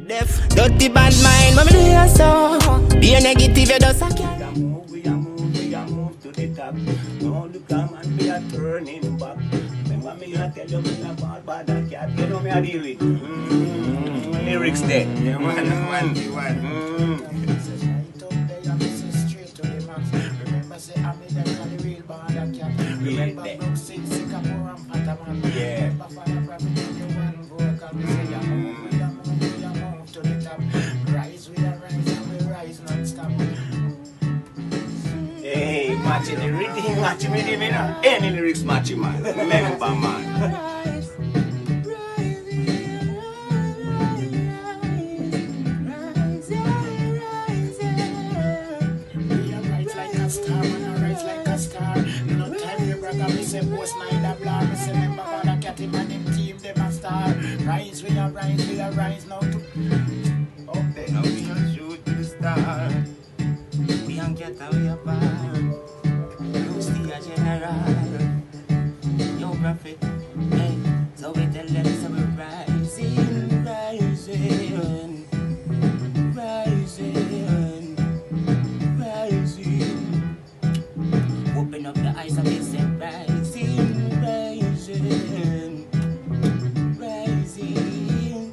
Def. Dirty bad mind, mommy do you so. Be a negative, you just a cat. We a move to the top. No look come and we are turning back. Remember me a tell you me a bad cat. You know me a deal with. Lyrics there. Yeah man, one. Remember say I'm in the real bad cat. Remember brooksy, sicka puremuzik. Yeah. Remember father prophet the one vocal. We say we move to the top. Rise, we rise and we rise non-stop. Hey, matching the rhythm, matching with him, you know. Any lyrics matching, man. Remember, man. We a rise like a star, man, a rise like a star. No time you brag, me say post neither blah. Me say remember about a cat, him and him team, them a star. Rise, we a rise now to... Up there, now we a shoot to the star. We a get away apart. You see a general. Yo, prophet. Hey, so we tell them, so we rising, rising. Open up the eyes and they say rising, rising, rising.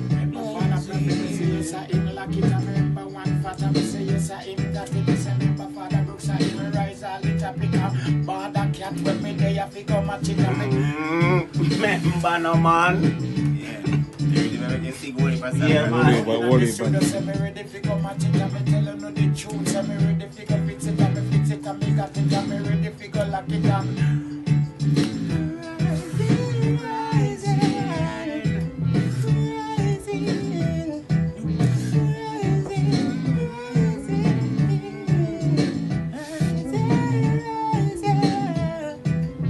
Remember father prophet, me say yes I him lock it. I remember one father, me say yes I him got it. Me say remember father brooks I him rise a little pick up. Bad a cat when me there I figure match it up. Remember no man. Yeah, man. Me say me ready figure match it up. Me tell you no the truth. Say me ready figure fix it up. Me fix it up. Me got it up. Me ready figure lock it up.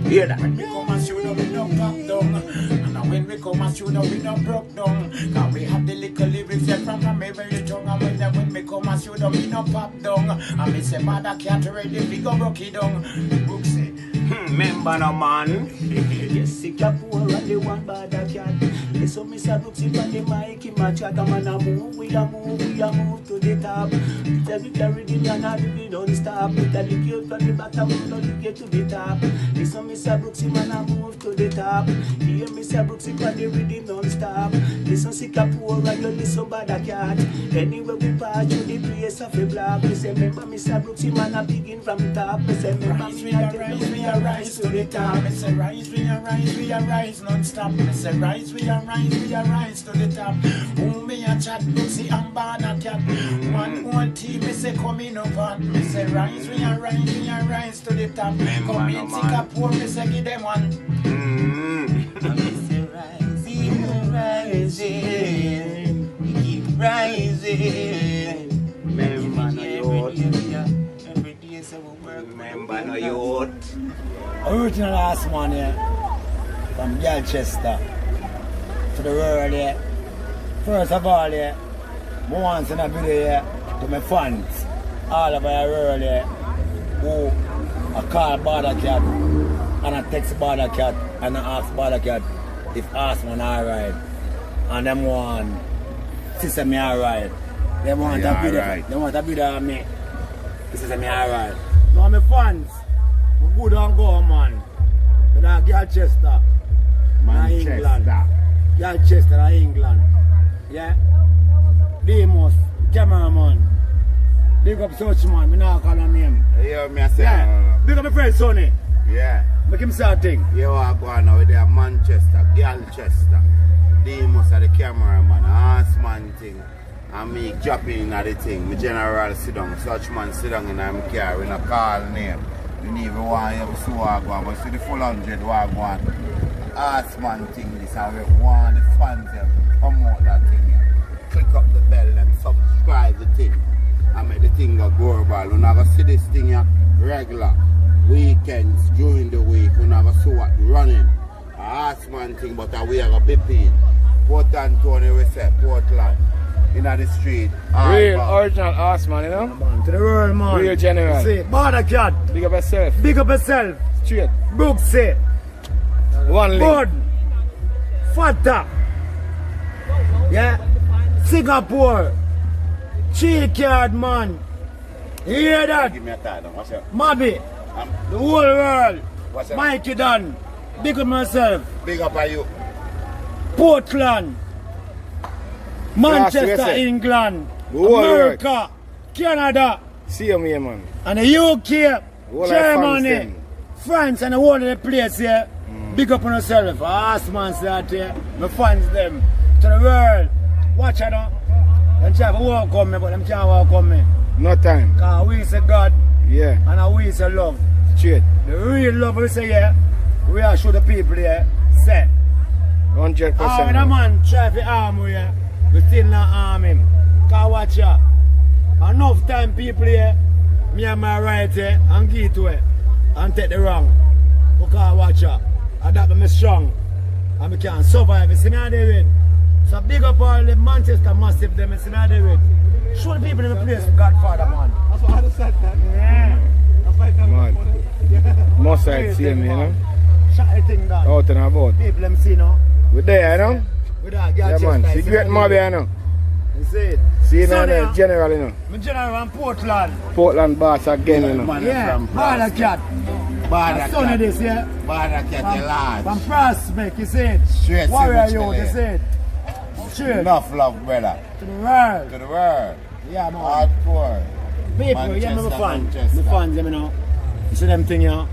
Hear that? When we come and shoot up, we don't pop down. And when we come and shoot up, we don't broke down. Cause we have the little lyrics that from my very tongue. And when we come and shoot up, we don't pop down. And me say, mother can't ready, we go broke it down. Brooksy. Remember no man. Yes, Sicka poor and the one bad cat. So Mr. Brooksy on the mic, him a chat, and man a move, we a move to the top. Tell you the rhythm and a rhythm don't stop. Tell you cute from the bottom, now you get to the top. Listen Mr. Brooksy, man a move to the top. Hear Mr. Brooksy on the rhythm don't stop. Listen Sicka poor and you listen bad cat. Anyway we pass through the place of a block. We say remember Mr. Brooksy, man a begin from top. We say remember Rise, we a rise to the top. Me say rise, we a rise non-stop. Me say rise, we a rise to the top. Who me a chat, Brooksy and Bada cat. One whole team, me say come in up on. Me say rise, we a rise to the top. Come in, Sicka poor, me say give them one. Me say rising, we keep rising. Remember no youth. Every day so we work. Remember no youth. Original last man here from Galchester to the world here. First of all here, I want to send a video here to my fans all over the world here who I call Border Cat and I text Border Cat and I ask Border Cat if Asman alright and them want to say me alright. They want a video. Right. They want a video of me to say me alright. Now my fans, we good and go man. To that Galchester, England. Galchester, England. Yeah. Demos, cameraman. Big up Suchman, me now call him name. Yeah, me say. Yeah. Big up my friend Sonny. Yeah. Make him say a thing. You are going now with the Manchester, Galchester. Demos are the cameraman, Asman thing. And me dropping at the thing. Me general sit down, Suchman sit down in my car, we no call name. We need to want you to see what I want, but see the full 100 what I want. Asman thing this, and we want the fans to promote that thing. Click up the bell and subscribe the thing. And make the thing go global. We're not going to see this thing here regular. Weekends, during the week, we're not going to see what running. Asman thing, but we are going to be paid. Port Antonio, we say, Portland. In the street. Real original Asman, you know? To the world, man. Real general. See, Border Cat. Big up yourself. Big up yourself. Straight. Brooksy. One link. Good. Fatta. Yeah. Singapore. Cheek yard, man. You hear that? Give me a thought. What's up? Mabby. The whole world. What's up? Mikey Dunn. Big up myself. Big up on you. Portland. Manchester, England. America. Canada. See you, me, man. And the UK. Germany. France and the whole of the place here. Big up on yourself. Ask man out here. My fans them. To the world. Watch it now. Them try to walk on me, but them can't walk on me. No time. Because we say God. Yeah. And we say love. Straight. The real love we say here. We are show the people here. Say. 100%. When a man try to arm we here, we still not arm him. Because watch ya. Enough time people here, me and my right here, and give to it. And take the wrong. Because watch ya. And that me strong. And we can survive. You see me how they win. So big up all the Manchester massive them. You see me how they win. Show the people in the place, Godfather, man. That's what I said that. Yeah. That's like that. Man. Most side see me, you know. Shut the thing down. Out and about. People them see now. We there, you know. With that girl Yeah, man. chest, See great Mobby, you know. You see it? See you Sunny, now, general, you know. I'm general from Portland. Portland boss again, you know. Man, Yeah, from Barda Cat. Barda Son of Cat. this, yeah. Barda Cat, you large. From Prospect, you see it? Straight Warrior to youth, you see it? Straight Enough love, brother. to the world. To the world. Yeah, man. Hardcore. People, yeah, my fans. Manchester. My fans, you know. You see them thing, you know?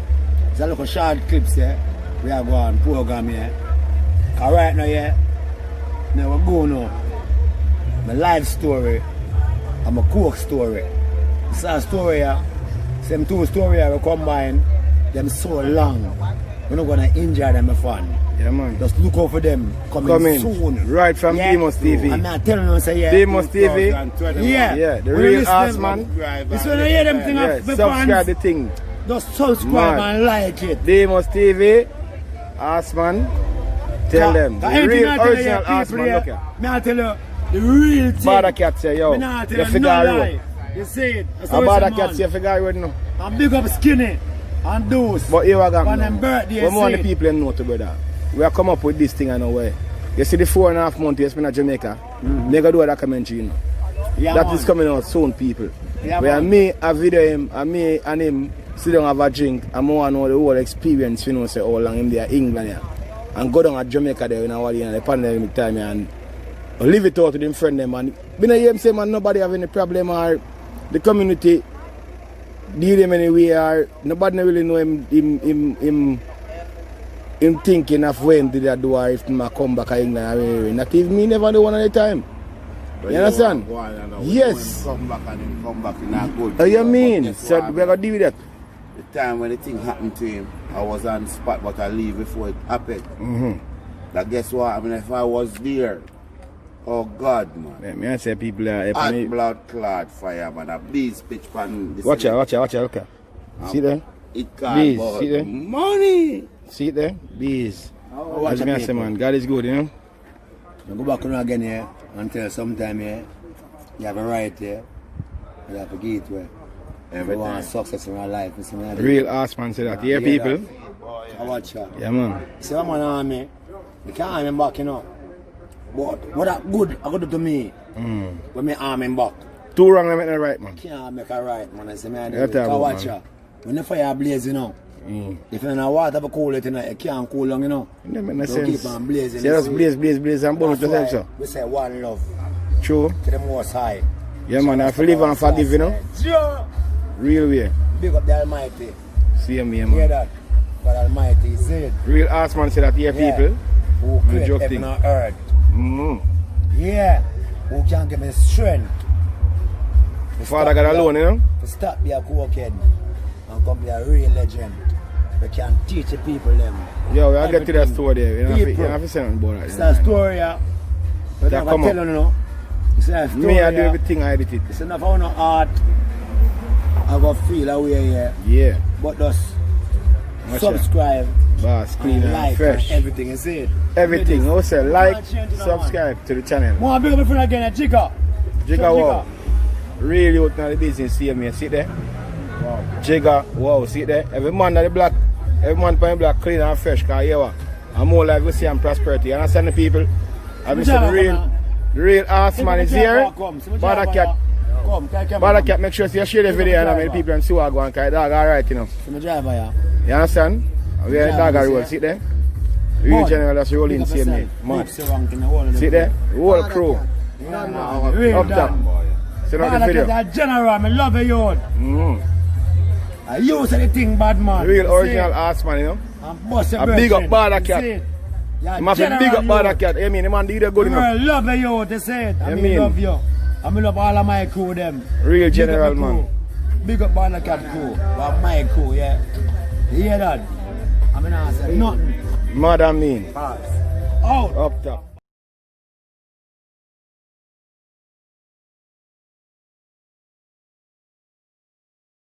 It's a little short clips, yeah. We are going program, yeah. Cause right now, yeah, now we're going now. My life story and my coke story. It's a story, yeah. Them two stories will combine them so long. We're not gonna injure them, my fan. Yeah, man. Just look out for them coming soon. Right from Yeah. Demos TV. I'm not telling you, say yeah. Demos TV. 2021. Yeah. Yeah, the When you real listen ass them, man. This when I hear them thing Yeah, of my subscribe fans, the thing. just subscribe Man. and like it. Demos TV. Ass man. Tell them. The Anything real I tell you, original ass people man. here, Look here. me I tell you, the real thing. Barda Cat say, yo. Me not tell You you figure no out. lie. You see it. That's A how Barda it's a Cat man. say, you figure out, no. And big up Skinny and those. But here I got on them birthday, we want see the it. people to know, to brother. We have come up with this thing in a way. You see the 4.5 months you spend in Jamaica, they go do a documentary, you know. Yeah, That man. is coming out soon, people. Yeah, Where man. me, a video him, and me and him sit down have a drink, and I want to know the whole experience, you know, say how long him there in England, yeah. And go down at Jamaica there, you know, in the pandemic time, yeah, and leave it out to them friend them. And we don't hear him say, man, nobody have any problem, or the community deal him anyway, or nobody really know him thinking of when did I do, or if I come back to England, or not even me never do one at a time. You understand? Yes. Come back and him come back in a good. Oh, you mean? Guess So what we're going to deal with that? The time when the thing happened to him, I was on spot, but I leave before it happened. That guess what? I mean, if I was there, oh God, man. Yeah, me I say people are Hot me. blood clot fire, man. A bees pitch pan. Watch out, look at. See there? It can't Bees, but see there? money. See it there? Bees. watch As the me I say, people. man, God is good, you know? You go back on again here until sometime here. You have a right here. You have a gateway. Every You want time. success in your life. You see me? Real ass man say that. Yeah, people? I watch you. Yeah, man. See what man on me? You can't arm him back, you know. But what that good I do to me when me arm him back. Two wrong, I make the right, man. Can't make a right, man. I say me I do Yeah, it. tell me, Watch man. you. When the fire blaze, you know. If you're in a water for cool it, you know, you can't cool long, you know. It don't make no Don't sense. keep on blazing. See, just blaze and burn it That's yourself, why so. we say one love True. to the most high. Yeah, man, I have to live and forgive, you know? Sure. Real way. Big up the Almighty. See me, Hear man. that? God Almighty is it. Real ass man say that, yeah, Yeah. people? Who No create joke heaven thing. and earth. Mm-hmm. Yeah. Who can give me strength Father God alone, you know? to stop be a cokehead and come be a real legend. We can teach the people them. Yo, we'll get to that Everything. story there. You know, you People. have to say something about It's that. a story, yeah. But Yeah, I'm come tell on. you, no. It's a story, Me, I do yeah. everything I edit it. It's enough of no art. I go feel away here. Yeah. But just Watch subscribe, Boss, clean and and like, fresh. and everything. You see it? Everything. Also, like, Can't change it now, subscribe to the channel. More big up friend again, Sicka. Jigga wow. Really out now the business, see me, see there? Wow. Jigga wow, see there? Every man that the black, every man playing black clean and fresh, cause you know, I'm more like we see and prosperity. You understand the people? I be saying The real ass man is here. Bada cat. Come, Bada cat, make sure you share the video and I mean people and see what go on. Cause dog alright, you know. See my driver, yeah. You understand? We are dog roll, see there? Real general just rolling same name. Man. See there? The whole crew. Up top. See now the video. That general, I love you. I use anything bad man. Real original ass man, you know. A big up Bada cat. You must be big up Bada cat. You mean the man did a good enough. I love you, they say it. I mean love you. I love all of my crew them. Real general man. Big up Bada cat crew. But my crew, yeah. You hear that? I mean I say nothing. Mad and mean. Out. Up top.